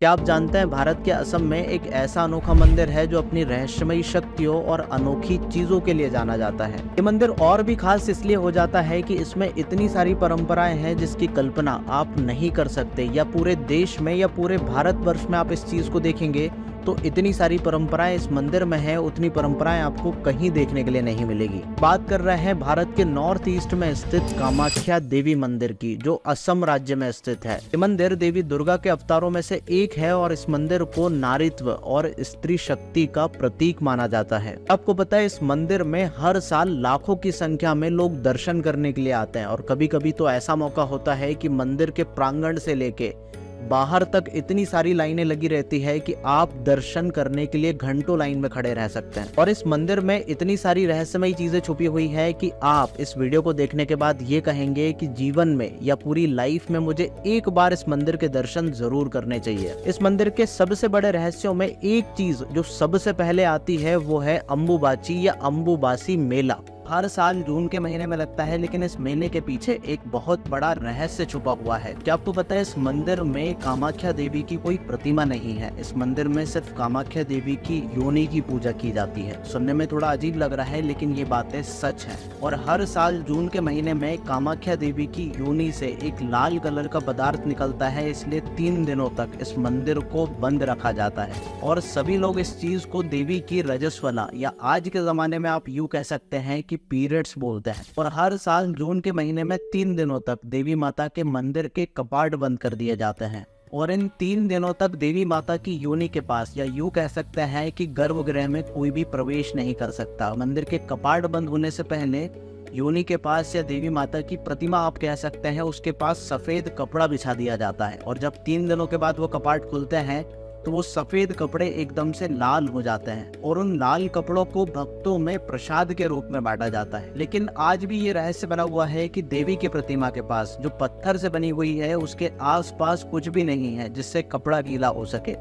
क्या आप जानते हैं भारत के असम में एक ऐसा अनोखा मंदिर है जो अपनी रहस्यमयी शक्तियों और अनोखी चीजों के लिए जाना जाता है। ये मंदिर और भी खास इसलिए हो जाता है कि इसमें इतनी सारी परंपराएं हैं जिसकी कल्पना आप नहीं कर सकते, या पूरे देश में या पूरे भारतवर्ष में आप इस चीज को देखेंगे तो इतनी सारी परंपराएं इस मंदिर में है, उतनी परंपराएं आपको कहीं देखने के लिए नहीं मिलेगी। बात कर रहे हैं भारत के नॉर्थ ईस्ट में स्थित कामाख्या देवी मंदिर की, जो असम राज्य में स्थित है। ये मंदिर देवी दुर्गा के अवतारों में से एक है और इस मंदिर को नारीत्व और स्त्री शक्ति का प्रतीक माना जाता है। आपको पता है इस मंदिर में हर साल लाखों की संख्या में लोग दर्शन करने के लिए आते हैं, और कभी कभी तो ऐसा मौका होता है कि मंदिर के प्रांगण से लेके बाहर तक इतनी सारी लाइनें लगी रहती है कि आप दर्शन करने के लिए घंटों लाइन में खड़े रह सकते हैं। और इस मंदिर में इतनी सारी रहस्यमयी चीजें छुपी हुई है कि आप इस वीडियो को देखने के बाद ये कहेंगे कि जीवन में या पूरी लाइफ में मुझे एक बार इस मंदिर के दर्शन जरूर करने चाहिए। इस मंदिर के सबसे बड़े रहस्यों में एक चीज जो सबसे पहले आती है वो है अम्बुबाची या अम्बुबासी मेला। हर साल जून के महीने में लगता है, लेकिन इस मेले के पीछे एक बहुत बड़ा रहस्य छुपा हुआ है। क्या आपको पता है इस मंदिर में कामाख्या देवी की कोई प्रतिमा नहीं है। इस मंदिर में सिर्फ कामाख्या देवी की योनि की पूजा की जाती है। सुनने में थोड़ा अजीब लग रहा है, लेकिन ये बातें सच हैं। और हर साल जून के महीने में कामाख्या देवी की योनि से एक लाल कलर का पदार्थ निकलता है, इसलिए 3 दिनों तक इस मंदिर को बंद रखा जाता है। और सभी लोग इस चीज को देवी की रजस्वला, या आज के जमाने में आप यूं कह सकते हैं कि पीरियड्स बोलते हैं। और हर साल जून के महीने में 3 दिनों तक देवी माता के मंदिर के कपाट बंद कर दिए जाते हैं, और इन 3 दिनों तक देवी माता की योनि के पास, या यूं कह सकते हैं कि गर्भगृह में कोई भी प्रवेश नहीं कर सकता। मंदिर के कपाट बंद होने से पहले योनि के पास, या देवी माता की प्रतिमा आप कह सकते हैं, उसके पास सफेद कपड़ा बिछा दिया जाता है। और जब 3 दिनों के बाद वो कपाट खुलते हैं तो वो सफेद कपड़े एकदम से लाल हो जाते हैं, और उन लाल कपड़ों को भक्तों में प्रसाद के रूप में बांटा जाता है। लेकिन आज भी ये रहस्य बना हुआ है कि देवी की प्रतिमा के पास, जो पत्थर से बनी हुई है, उसके आसपास कुछ भी नहीं है जिससे कपड़ा गीला हो सके।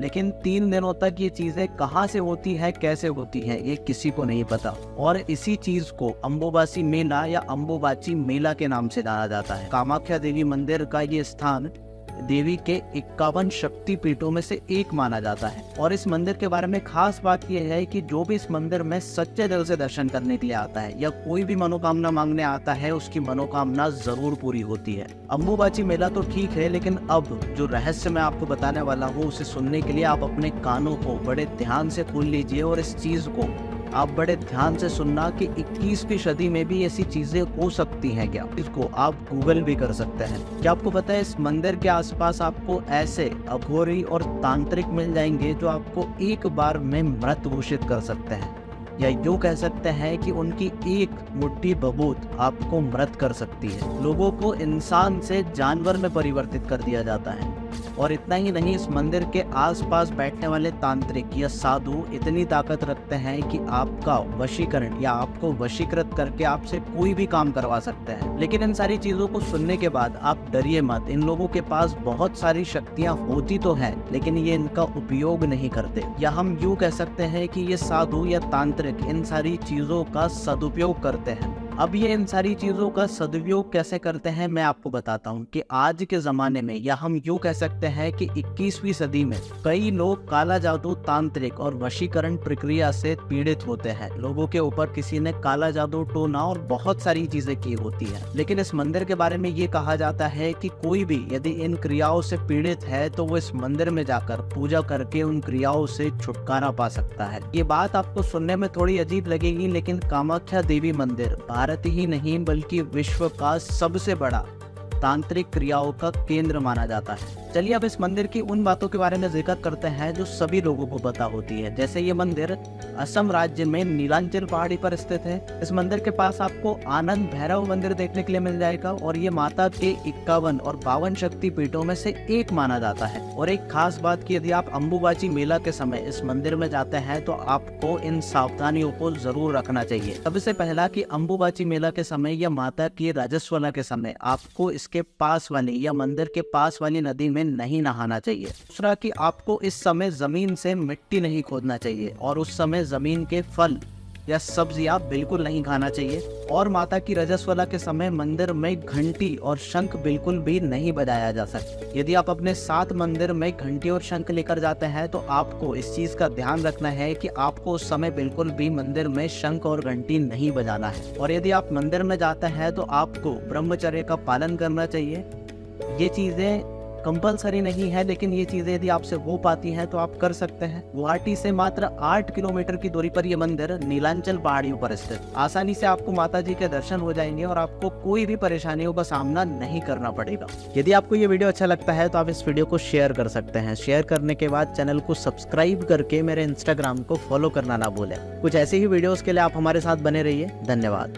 लेकिन 3 दिनों तक ये चीजें कहाँ से होती है, कैसे होती है, ये किसी को नहीं पता। और इसी चीज को अम्बुबासी मेला या अम्बुबाची मेला के नाम से जाना जाता है। कामाख्या देवी मंदिर का ये स्थान देवी के 51 शक्ति पीठों में से एक माना जाता है। और इस मंदिर के बारे में खास बात यह है कि जो भी इस मंदिर में सच्चे दिल से दर्शन करने के लिए आता है, या कोई भी मनोकामना मांगने आता है, उसकी मनोकामना जरूर पूरी होती है। अम्बुबाची मेला तो ठीक है, लेकिन अब जो रहस्य मैं आपको बताने वाला हूँ उसे सुनने के लिए आप अपने कानों को बड़े ध्यान से खोल लीजिए, और इस चीज को आप बड़े ध्यान से सुनना कि 21वीं सदी में भी ऐसी चीजें हो सकती हैं क्या। इसको आप गूगल भी कर सकते हैं। क्या आपको पता है इस मंदिर के आसपास आपको ऐसे अघोरी और तांत्रिक मिल जाएंगे जो आपको एक बार में मृत घोषित कर सकते हैं, या यूं कह सकते हैं कि उनकी एक मुट्ठी बबूत आपको मृत कर सकती है। लोगों को इंसान से जानवर में परिवर्तित कर दिया जाता है। और इतना ही नहीं, इस मंदिर के आसपास बैठने वाले तांत्रिक या साधु इतनी ताकत रखते हैं कि आपका वशीकरण या आपको वशीकृत करके आपसे कोई भी काम करवा सकते हैं। लेकिन इन सारी चीजों को सुनने के बाद आप डरिए मत। इन लोगों के पास बहुत सारी शक्तियां होती तो हैं, लेकिन ये इनका उपयोग नहीं करते। या हम यूं कह सकते हैं कि ये साधु या तांत्रिक इन सारी चीजों का सदुपयोग करते हैं। अब ये इन सारी चीजों का सदुपयोग कैसे करते हैं मैं आपको बताता हूँ। कि आज के जमाने में, या हम यूं कह सकते हैं कि 21वीं सदी में, कई लोग काला जादू, तांत्रिक और वशीकरण प्रक्रिया से पीड़ित होते हैं। लोगों के ऊपर किसी ने काला जादू, टोना और बहुत सारी चीजें की होती है। लेकिन इस मंदिर के बारे में ये कहा जाता है कि कोई भी यदि इन क्रियाओं से पीड़ित है तो वो इस मंदिर में जाकर पूजा करके उन क्रियाओं से छुटकारा पा सकता है। ये बात आपको सुनने में थोड़ी अजीब लगेगी, लेकिन कामाख्या देवी मंदिर भारत ही नहीं बल्कि विश्व का सबसे बड़ा तांत्रिक क्रियाओं का केंद्र माना जाता है। चलिए अब इस मंदिर की उन बातों के बारे में जिक्र करते हैं जो सभी लोगों को पता होती है। जैसे ये मंदिर असम राज्य में नीलांचल पहाड़ी पर स्थित है। इस मंदिर के पास आपको आनंद भैरव मंदिर देखने के लिए मिल जाएगा, और ये माता के 51 और 52 शक्ति पीठों में से एक माना जाता है। और एक खास बात की, यदि आप अम्बुबाची मेला के समय इस मंदिर में जाते हैं तो आपको इन सावधानियों को जरूर रखना चाहिए। सबसे पहला कि अम्बुबाची मेला के समय या माता की राजस्वला के समय आपको इसके पास वाली या मंदिर के पास वाली नदी में नहीं नहाना चाहिए। दूसरा कि आपको इस समय जमीन से मिट्टी नहीं खोदना चाहिए, और उस समय जमीन के फल या सब्जियां बिल्कुल नहीं खाना चाहिए। और माता की रजस्वला के समय मंदिर में घंटी और शंख बिल्कुल भी नहीं बजाया जा सकता। यदि आप अपने साथ मंदिर में घंटी और शंख लेकर जाते हैं तो आपको इस चीज का ध्यान रखना है कि आपको उस समय बिल्कुल भी मंदिर में शंख और घंटी नहीं बजाना है। और यदि आप मंदिर में जाते हैं तो आपको ब्रह्मचर्य का पालन करना चाहिए। ये चीजें कंपलसरी नहीं है, लेकिन ये चीजें यदि आपसे हो पाती हैं तो आप कर सकते हैं। गुवाहाटी से मात्र 8 किलोमीटर की दूरी पर यह मंदिर नीलांचल पहाड़ियों पर स्थित। आसानी से आपको माता जी के दर्शन हो जाएंगे और आपको कोई भी परेशानियों का सामना नहीं करना पड़ेगा। यदि आपको ये वीडियो अच्छा लगता है तो आप इस वीडियो को शेयर कर सकते हैं। शेयर करने के बाद चैनल को सब्सक्राइब करके मेरे इंस्टाग्राम को फॉलो करना ना भूलें। कुछ ऐसे ही वीडियोस के लिए आप हमारे साथ बने रहिए। धन्यवाद।